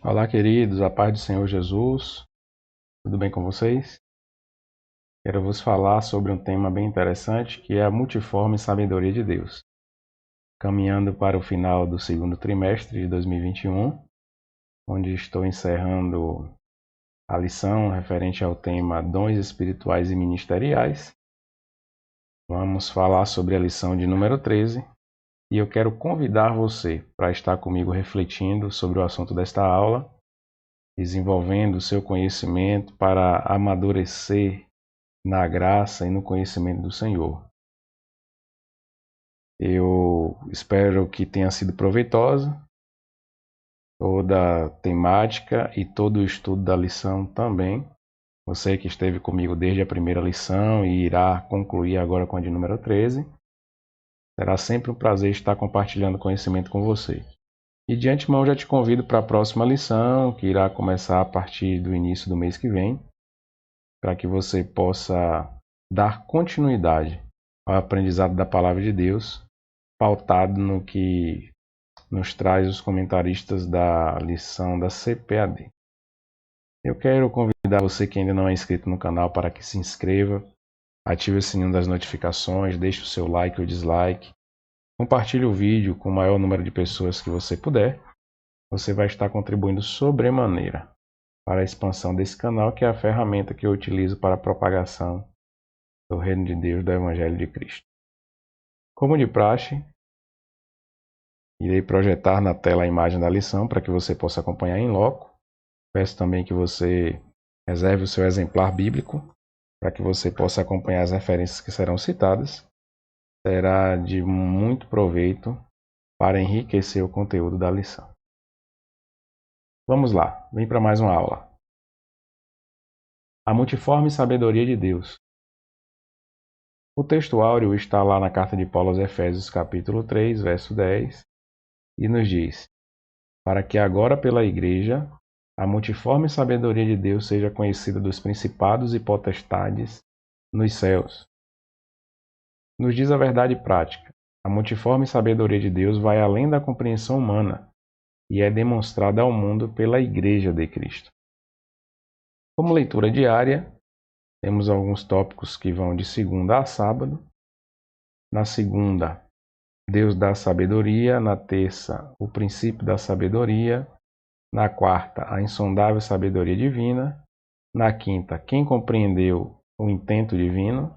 Olá, queridos, a paz do Senhor Jesus, tudo bem com vocês? Quero vos falar sobre um tema bem interessante que é a multiforme sabedoria de Deus. Caminhando para o final do segundo trimestre de 2021, onde estou encerrando a lição referente ao tema Dons Espirituais e Ministeriais, vamos falar sobre a lição de número 13 e eu quero convidar você para estar comigo refletindo sobre o assunto desta aula, desenvolvendo o seu conhecimento para amadurecer na graça e no conhecimento do Senhor. Eu espero que tenha sido proveitosa toda a temática e todo o estudo da lição também. Você que esteve comigo desde a primeira lição e irá concluir agora com a de número 13, será sempre um prazer estar compartilhando conhecimento com você. E de antemão já te convido para a próxima lição, que irá começar a partir do início do mês que vem, para que você possa dar continuidade ao aprendizado da Palavra de Deus, pautado no que nos traz os comentaristas da lição da CPAD. Eu quero convidar você que ainda não é inscrito no canal para que se inscreva, ative o sininho das notificações, deixe o seu like ou dislike, compartilhe o vídeo com o maior número de pessoas que você puder. Você vai estar contribuindo sobremaneira para a expansão desse canal, que é a ferramenta que eu utilizo para a propagação do Reino de Deus, do Evangelho de Cristo. Como de praxe, irei projetar na tela a imagem da lição para que você possa acompanhar em loco. Peço também que você reserve o seu exemplar bíblico para que você possa acompanhar as referências que serão citadas. Será de muito proveito para enriquecer o conteúdo da lição. Vamos lá, vem para mais uma aula. A multiforme sabedoria de Deus. O texto áureo está lá na carta de Paulo aos Efésios, capítulo 3, verso 10, e nos diz: para que agora pela Igreja a multiforme sabedoria de Deus seja conhecida dos principados e potestades nos céus. Nos diz a verdade prática: a multiforme sabedoria de Deus vai além da compreensão humana e é demonstrada ao mundo pela Igreja de Cristo. Como leitura diária, temos alguns tópicos que vão de segunda a sábado. Na segunda, Deus dá sabedoria. Na terça, o princípio da sabedoria. Na quarta, a insondável sabedoria divina. Na quinta, quem compreendeu o intento divino.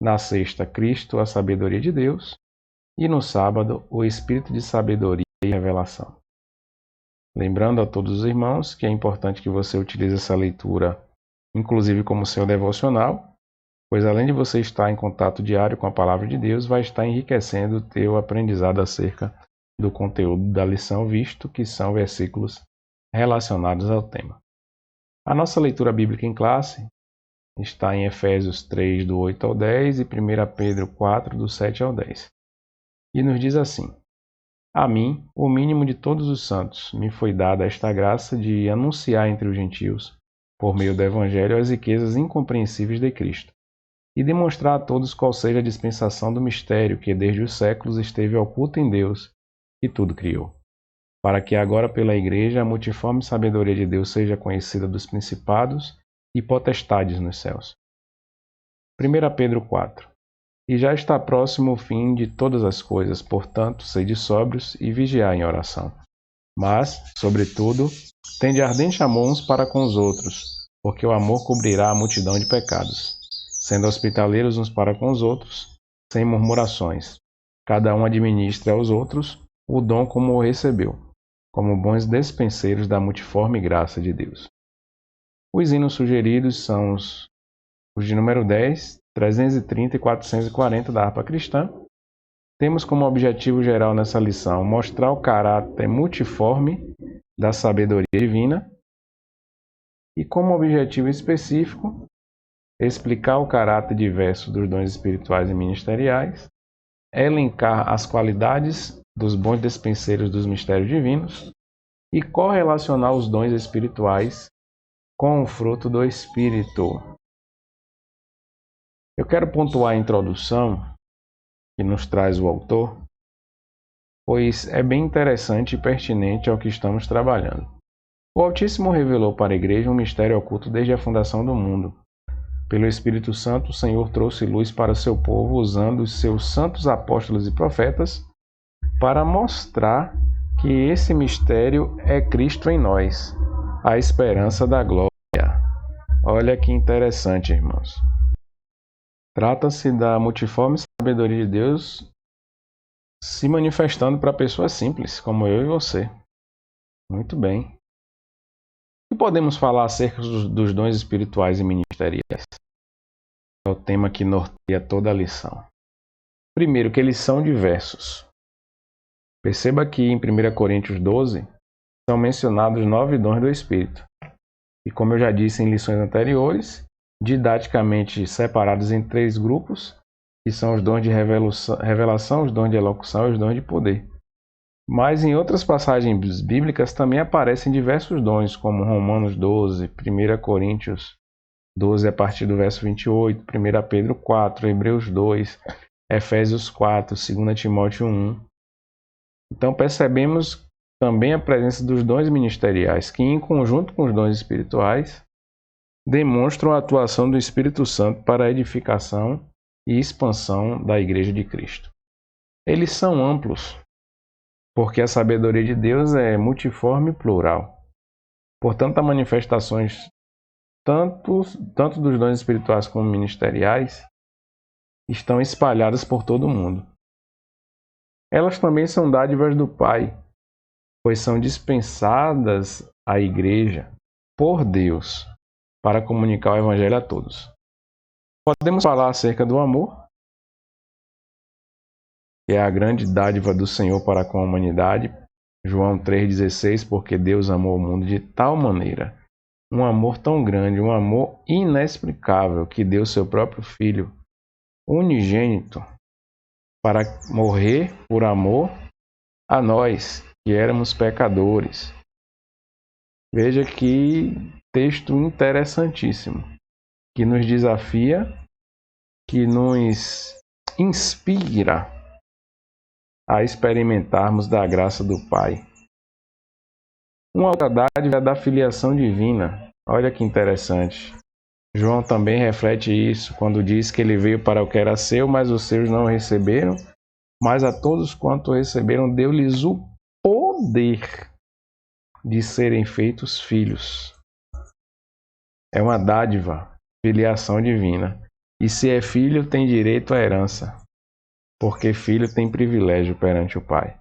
Na sexta, Cristo, a sabedoria de Deus. E no sábado, o espírito de sabedoria e revelação. Lembrando a todos os irmãos que é importante que você utilize essa leitura, inclusive como seu devocional, pois além de você estar em contato diário com a Palavra de Deus, vai estar enriquecendo o teu aprendizado acerca do conteúdo da lição, visto que são versículos relacionados ao tema. A nossa leitura bíblica em classe está em Efésios 3, do 8 ao 10 e 1 Pedro 4, do 7 ao 10. E nos diz assim: a mim, o mínimo de todos os santos, me foi dada esta graça de anunciar entre os gentios, por meio do Evangelho, as riquezas incompreensíveis de Cristo, e demonstrar a todos qual seja a dispensação do mistério que desde os séculos esteve oculto em Deus, que tudo criou, para que agora pela Igreja a multiforme sabedoria de Deus seja conhecida dos principados e potestades nos céus. 1 Pedro 4. E já está próximo o fim de todas as coisas, portanto, sede sóbrios e vigiai em oração. Mas, sobretudo, tende ardente amor uns para com os outros, porque o amor cobrirá a multidão de pecados. Sendo hospitaleiros uns para com os outros, sem murmurações. Cada um administre aos outros o dom como o recebeu, como bons despenseiros da multiforme graça de Deus. Os hinos sugeridos são os de número 10, 330 e 440 da harpa cristã. Temos como objetivo geral nessa lição mostrar o caráter multiforme da sabedoria divina e, como objetivo específico, explicar o caráter diverso dos dons espirituais e ministeriais, elencar as qualidades dos bons despenseiros dos mistérios divinos e correlacionar os dons espirituais com o fruto do Espírito. Eu quero pontuar a introdução que nos traz o autor, pois é bem interessante e pertinente ao que estamos trabalhando. O Altíssimo revelou para a Igreja um mistério oculto desde a fundação do mundo. Pelo Espírito Santo, o Senhor trouxe luz para o seu povo, usando os seus santos apóstolos e profetas, para mostrar que esse mistério é Cristo em nós, a esperança da glória. Olha que interessante, irmãos. Trata-se da multiforme sabedoria de Deus se manifestando para pessoas simples, como eu e você. Muito bem. O que podemos falar acerca dos dons espirituais e ministeriais? É o tema que norteia toda a lição. Primeiro, que eles são diversos. Perceba que em 1 Coríntios 12 são mencionados 9 dons do Espírito. E como eu já disse em lições anteriores, didaticamente separados em 3 grupos, que são os dons de revelação, os dons de elocução e os dons de poder. Mas em outras passagens bíblicas também aparecem diversos dons, como Romanos 12, 1 Coríntios 12 a partir do verso 28, 1 Pedro 4, Hebreus 2, Efésios 4, 2 Timóteo 1. Então percebemos também a presença dos dons ministeriais, que em conjunto com os dons espirituais, demonstram a atuação do Espírito Santo para a edificação e expansão da Igreja de Cristo. Eles são amplos, porque a sabedoria de Deus é multiforme e plural. Portanto, as manifestações tanto dos dons espirituais como ministeriais estão espalhadas por todo o mundo. Elas também são dádivas do Pai, pois são dispensadas à Igreja por Deus para comunicar o Evangelho a todos. Podemos falar acerca do amor, que é a grande dádiva do Senhor para com a humanidade. João 3,16, porque Deus amou o mundo de tal maneira, um amor tão grande, um amor inexplicável, que deu seu próprio Filho unigênito para morrer por amor a nós, que éramos pecadores. Veja que texto interessantíssimo, que nos desafia, que nos inspira a experimentarmos da graça do Pai. Uma outra dádiva é a da filiação divina. Olha que interessante. João também reflete isso quando diz que ele veio para o que era seu, mas os seus não o receberam, mas a todos quanto receberam deu-lhes o poder de serem feitos filhos. É uma dádiva, filiação divina. E se é filho, tem direito à herança, porque filho tem privilégio perante o Pai.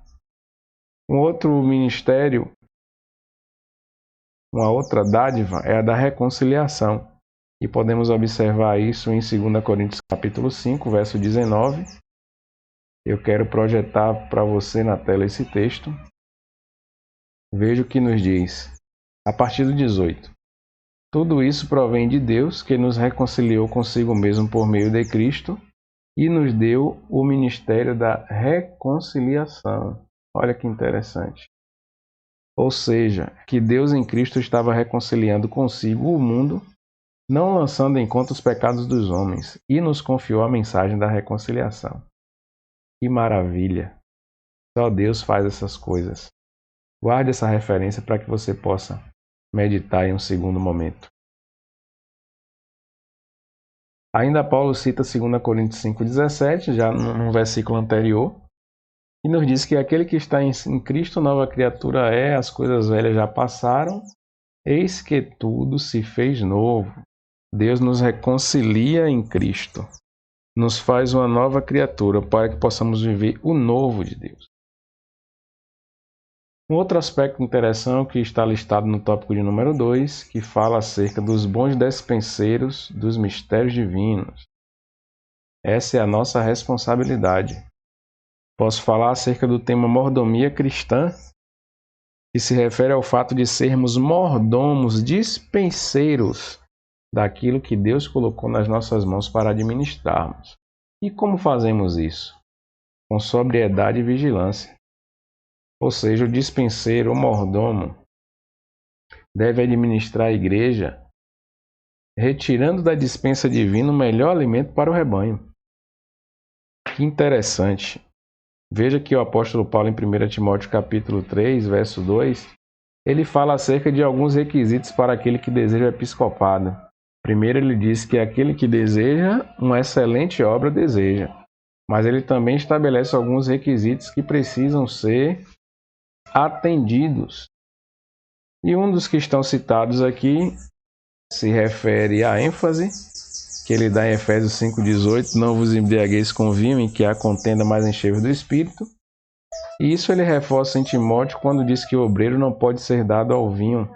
Um outro ministério, uma outra dádiva é a da reconciliação. E podemos observar isso em 2 Coríntios capítulo 5, verso 19. Eu quero projetar para você na tela esse texto. Veja o que nos diz, a partir do 18. Tudo isso provém de Deus, que nos reconciliou consigo mesmo por meio de Cristo e nos deu o ministério da reconciliação. Olha que interessante. Ou seja, que Deus em Cristo estava reconciliando consigo o mundo, não lançando em conta os pecados dos homens, e nos confiou a mensagem da reconciliação. Que maravilha! Só Deus faz essas coisas. Guarde essa referência para que você possa meditar em um segundo momento. Ainda Paulo cita 2 Coríntios 5,17, já no versículo anterior, e nos diz que aquele que está em Cristo, nova criatura é, as coisas velhas já passaram, eis que tudo se fez novo. Deus nos reconcilia em Cristo, nos faz uma nova criatura para que possamos viver o novo de Deus. Um outro aspecto interessante que está listado no tópico de número 2, que fala acerca dos bons despenseiros dos mistérios divinos. Essa é a nossa responsabilidade. Posso falar acerca do tema mordomia cristã, que se refere ao fato de sermos mordomos, dispenseiros daquilo que Deus colocou nas nossas mãos para administrarmos. E como fazemos isso? Com sobriedade e vigilância. Ou seja, o dispenseiro, o mordomo, deve administrar a igreja, retirando da dispensa divina o melhor alimento para o rebanho. Que interessante. Veja que o apóstolo Paulo, em 1 Timóteo capítulo 3, verso 2, ele fala acerca de alguns requisitos para aquele que deseja o episcopado. Primeiro, ele diz que aquele que deseja uma excelente obra deseja, mas ele também estabelece alguns requisitos que precisam ser atendidos. E um dos que estão citados aqui se refere à ênfase que ele dá em Efésios 5,18: não vos embriagueis com vinho, em que há contenda, mas enchei-vos do Espírito. E isso ele reforça em Timóteo quando diz que o obreiro não pode ser dado ao vinho,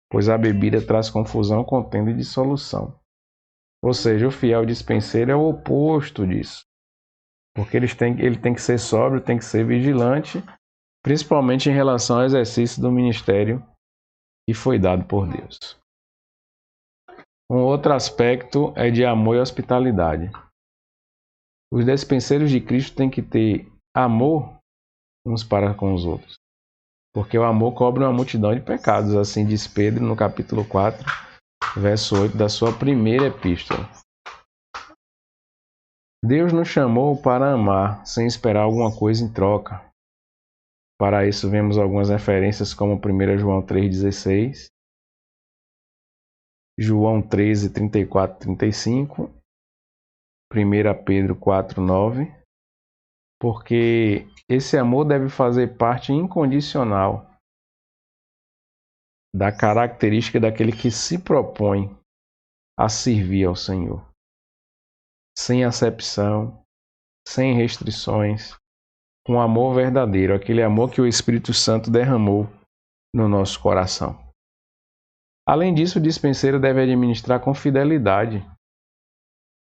pois a bebida traz confusão, contenda e dissolução. Ou seja, o fiel dispenseiro é o oposto disso, porque ele tem que ser sóbrio, tem que ser vigilante, principalmente em relação ao exercício do ministério que foi dado por Deus. Um outro aspecto é de amor e hospitalidade. Os despenseiros de Cristo têm que ter amor uns para com os outros, porque o amor cobre uma multidão de pecados, assim diz Pedro no capítulo 4, verso 8 da sua primeira epístola. Deus nos chamou para amar, sem esperar alguma coisa em troca. Para isso vemos algumas referências como 1 João 3,16, João 13, 34, 35, 1 Pedro 4, 9, porque esse amor deve fazer parte incondicional da característica daquele que se propõe a servir ao Senhor, sem acepção, sem restrições, com amor verdadeiro, aquele amor que o Espírito Santo derramou no nosso coração. Além disso, o dispenseiro deve administrar com fidelidade.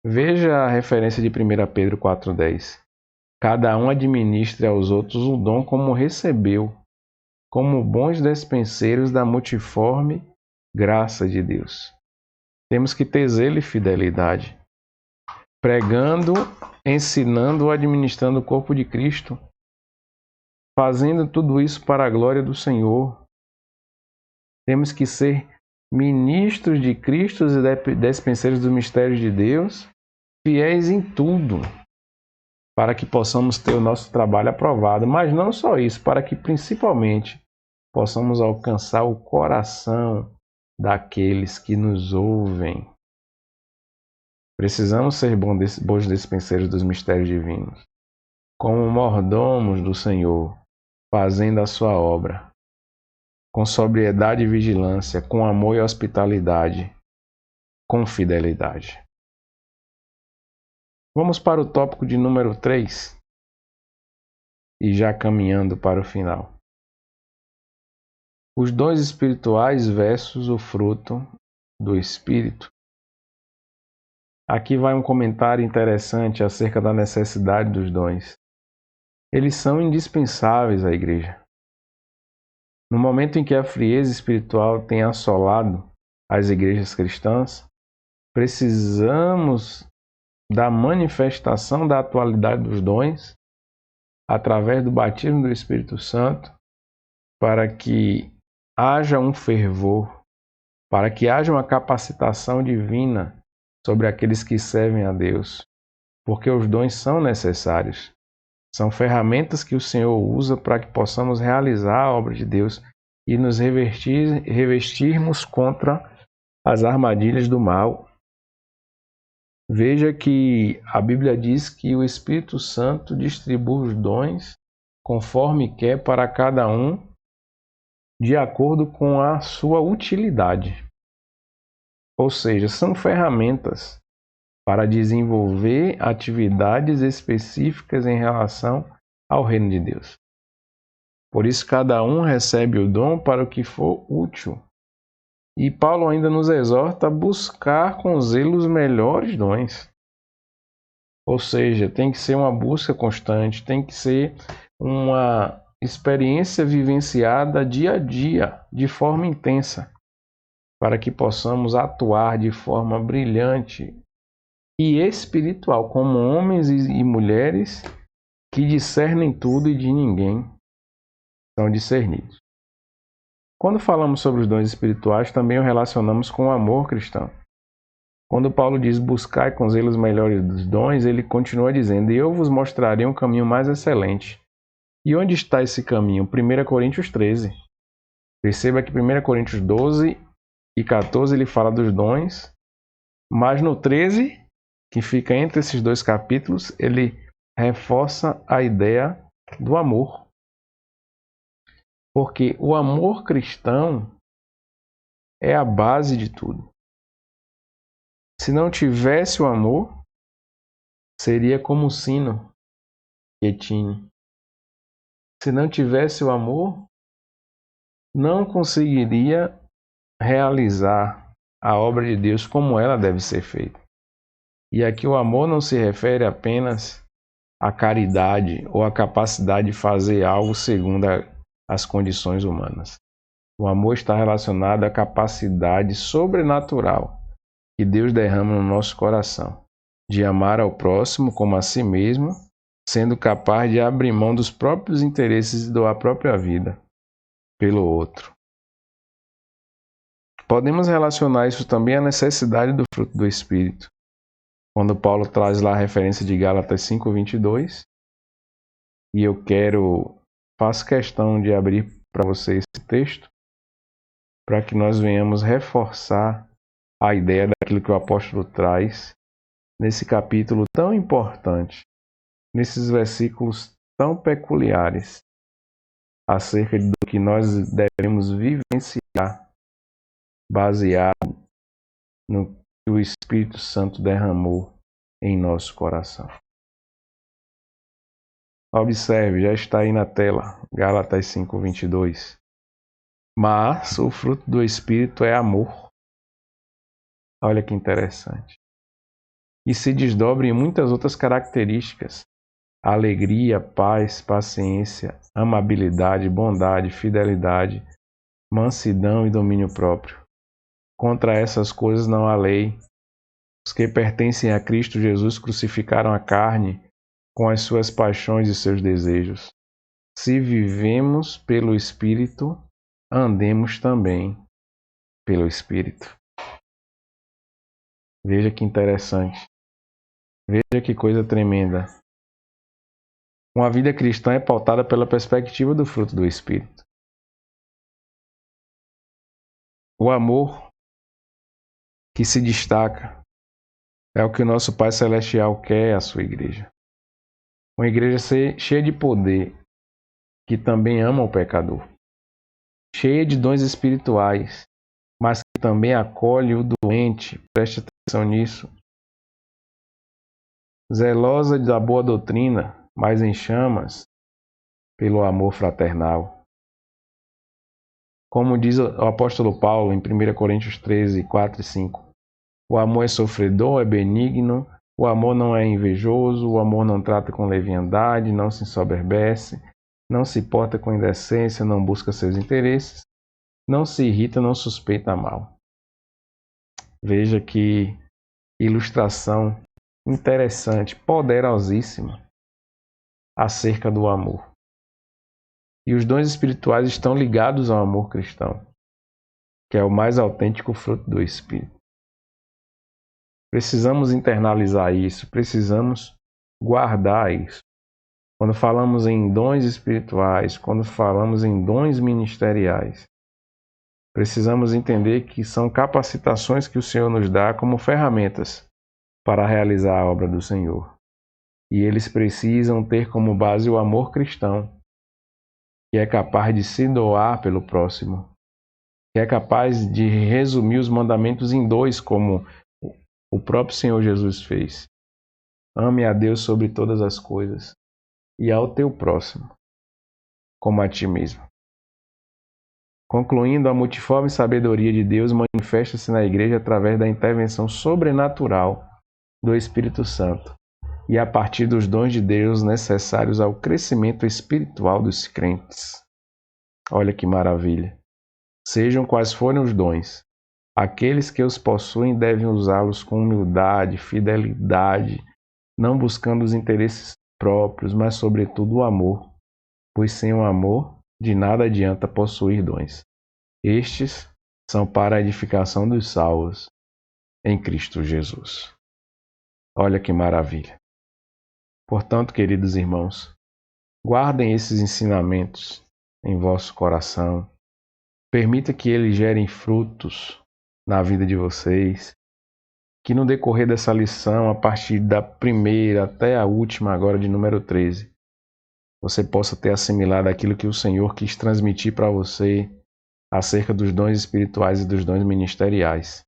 Veja a referência de 1 Pedro 4,10. Cada um administre aos outros o dom como recebeu, como bons despenseiros da multiforme graça de Deus. Temos que ter zelo e fidelidade, pregando, ensinando, administrando o corpo de Cristo, fazendo tudo isso para a glória do Senhor. Temos que ser ministros de Cristo e despenseiros dos mistérios de Deus, fiéis em tudo, para que possamos ter o nosso trabalho aprovado, mas não só isso, para que principalmente possamos alcançar o coração daqueles que nos ouvem. Precisamos ser bons despenseiros dos mistérios divinos, como mordomos do Senhor, fazendo a sua obra, com sobriedade e vigilância, com amor e hospitalidade, com fidelidade. Vamos para o tópico de número 3, e já caminhando para o final. Os dons espirituais versus o fruto do Espírito. Aqui vai um comentário interessante acerca da necessidade dos dons. Eles são indispensáveis à igreja. No momento em que a frieza espiritual tem assolado as igrejas cristãs, precisamos da manifestação da atualidade dos dons através do batismo do Espírito Santo, para que haja um fervor, para que haja uma capacitação divina sobre aqueles que servem a Deus, porque os dons são necessários. São ferramentas que o Senhor usa para que possamos realizar a obra de Deus e nos revestirmos contra as armadilhas do mal. Veja que a Bíblia diz que o Espírito Santo distribui os dons conforme quer para cada um, de acordo com a sua utilidade. Ou seja, são ferramentas para desenvolver atividades específicas em relação ao reino de Deus. Por isso, cada um recebe o dom para o que for útil. E Paulo ainda nos exorta a buscar com zelo os melhores dons. Ou seja, tem que ser uma busca constante, tem que ser uma experiência vivenciada dia a dia, de forma intensa, para que possamos atuar de forma brilhante e espiritual, como homens e mulheres que discernem tudo e de ninguém são discernidos. Quando falamos sobre os dons espirituais, também o relacionamos com o amor cristão. Quando Paulo diz buscai com zelo os melhores dos dons, ele continua dizendo, e eu vos mostrarei um caminho mais excelente. E onde está esse caminho? 1 Coríntios 13. Perceba que 1 Coríntios 12 e 14 ele fala dos dons, mas no 13, que fica entre esses dois capítulos, ele reforça a ideia do amor. Porque o amor cristão é a base de tudo. Se não tivesse o amor, seria como um sino que tine. Se não tivesse o amor, não conseguiria realizar a obra de Deus como ela deve ser feita. E aqui o amor não se refere apenas à caridade ou à capacidade de fazer algo segundo as condições humanas. O amor está relacionado à capacidade sobrenatural que Deus derrama no nosso coração, de amar ao próximo como a si mesmo, sendo capaz de abrir mão dos próprios interesses e doar a própria vida pelo outro. Podemos relacionar isso também à necessidade do fruto do Espírito. Quando Paulo traz lá a referência de Gálatas 5:22, e eu faço questão de abrir para vocês esse texto, para que nós venhamos reforçar a ideia daquilo que o apóstolo traz nesse capítulo tão importante, nesses versículos tão peculiares, acerca do que nós devemos vivenciar, baseado no que o Espírito Santo derramou em nosso coração. Observe, já está aí na tela, Gálatas 5:22. Mas o fruto do Espírito é amor. Olha que interessante. E se desdobra em muitas outras características: alegria, paz, paciência, amabilidade, bondade, fidelidade, mansidão e domínio próprio. Contra essas coisas não há lei. Os que pertencem a Cristo Jesus crucificaram a carne com as suas paixões e seus desejos. Se vivemos pelo Espírito, andemos também pelo Espírito. Veja que interessante. Veja que coisa tremenda. Uma vida cristã é pautada pela perspectiva do fruto do Espírito. O amor que se destaca é o que o nosso Pai Celestial quer à sua igreja. Uma igreja cheia de poder, que também ama o pecador. Cheia de dons espirituais, mas que também acolhe o doente. Preste atenção nisso. Zelosa da boa doutrina, mas em chamas pelo amor fraternal. Como diz o apóstolo Paulo em 1 Coríntios 13, 4 e 5. O amor é sofredor, é benigno, o amor não é invejoso, o amor não trata com leviandade, não se ensoberbece, não se porta com indecência, não busca seus interesses, não se irrita, não suspeita mal. Veja que ilustração interessante, poderosíssima acerca do amor. E os dons espirituais estão ligados ao amor cristão, que é o mais autêntico fruto do Espírito. Precisamos internalizar isso, precisamos guardar isso. Quando falamos em dons espirituais, quando falamos em dons ministeriais, precisamos entender que são capacitações que o Senhor nos dá como ferramentas para realizar a obra do Senhor. E eles precisam ter como base o amor cristão, que é capaz de se doar pelo próximo, que é capaz de resumir os mandamentos em 2, como o próprio Senhor Jesus fez. Ame a Deus sobre todas as coisas e ao teu próximo, como a ti mesmo. Concluindo, a multiforme sabedoria de Deus manifesta-se na igreja através da intervenção sobrenatural do Espírito Santo e a partir dos dons de Deus necessários ao crescimento espiritual dos crentes. Olha que maravilha! Sejam quais forem os dons, aqueles que os possuem devem usá-los com humildade, fidelidade, não buscando os interesses próprios, mas sobretudo o amor, pois sem o amor de nada adianta possuir dons. Estes são para a edificação dos salvos em Cristo Jesus. Olha que maravilha! Portanto, queridos irmãos, guardem esses ensinamentos em vosso coração, Permita que eles gerem frutos na vida de vocês. Que no decorrer dessa lição, a partir da primeira até a última, agora de número 13, você possa ter assimilado aquilo que o Senhor quis transmitir para você acerca dos dons espirituais e dos dons ministeriais.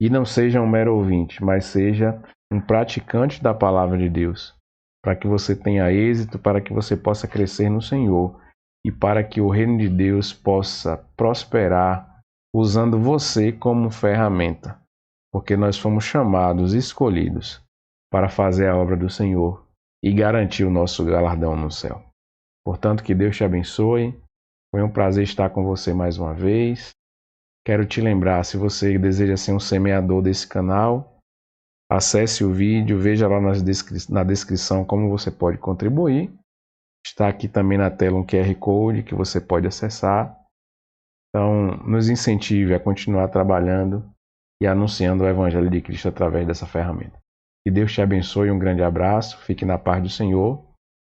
E não seja um mero ouvinte, mas seja um praticante da palavra de Deus, para que você tenha êxito, para que você possa crescer no Senhor e para que o reino de Deus possa prosperar usando você como ferramenta, porque nós fomos chamados, escolhidos, para fazer a obra do Senhor e garantir o nosso galardão no céu. Portanto, que Deus te abençoe. Foi um prazer estar com você mais uma vez. Quero te lembrar, se você deseja ser um semeador desse canal, acesse o vídeo, veja lá na descrição como você pode contribuir. Está aqui também na tela um QR Code que você pode acessar. Então, nos incentive a continuar trabalhando e anunciando o Evangelho de Cristo através dessa ferramenta. Que Deus te abençoe, um grande abraço, fique na paz do Senhor.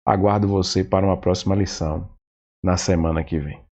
Aguardo você para uma próxima lição na semana que vem.